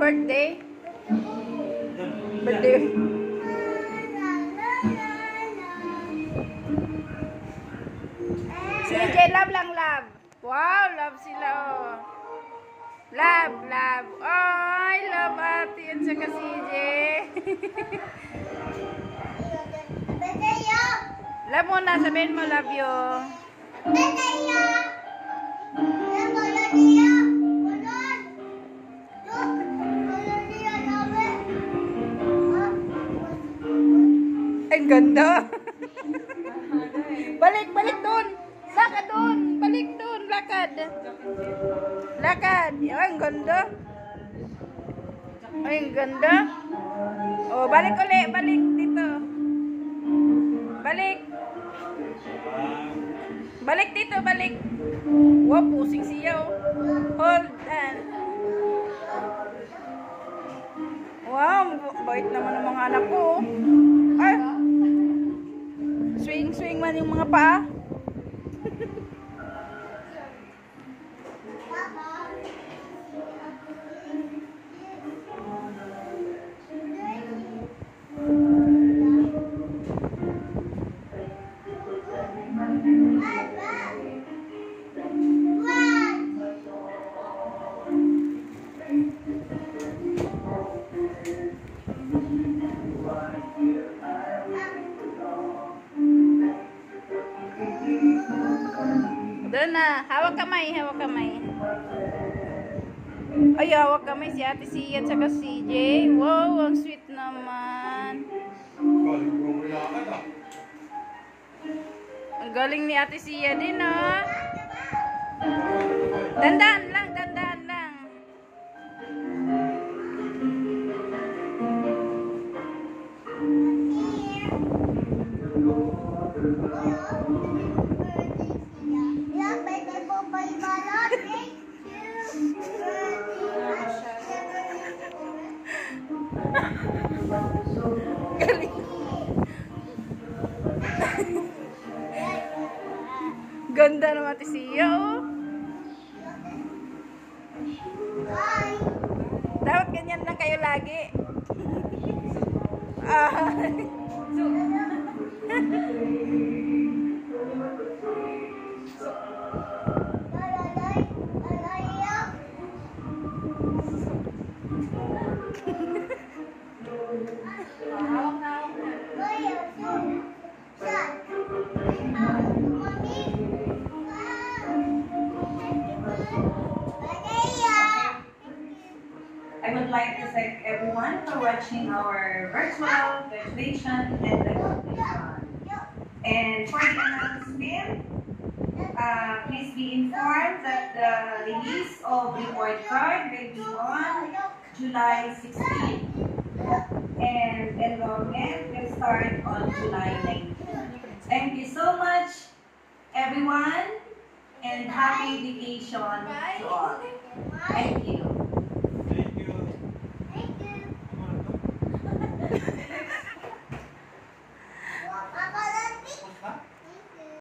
birthday? Birthday. CJ, love lang, love. Wow, love sila, oh. Love, love. Ay, love ate at saka CJ. Love mo na, sabihin mo love you. Ang ganda. Balik, balik doon. Lakad doon. Balik doon. Lakad. Lakad. Ang ganda. Ay, ang ganda. Oh, balik ulit. Balik dito. Balik. Balik dito, balik. Wow, pusing siya, oh. Hold on. Wow, bait naman ng mga anak ko, oh. Ay. Swing, swing man yung mga paa. Doon na. Hawak kamay, hawak kamay. Ay, hawak kamay si Ate Sia at saka CJ. Wow, ang sweet naman. Ang galing ni Ate Sia din, oh. Dandan lang, dandan lang. Galing. Ganda naman Ate Sia, oh. Dapat ganyan lang kayo lagi. I would like to thank everyone for watching our virtual graduation and recognition. And for the announcement, please be informed that the release of report card will be on July 16th. And enrollment will start on July 19th. Thank you so much, everyone, and happy vacation to all. Thank you.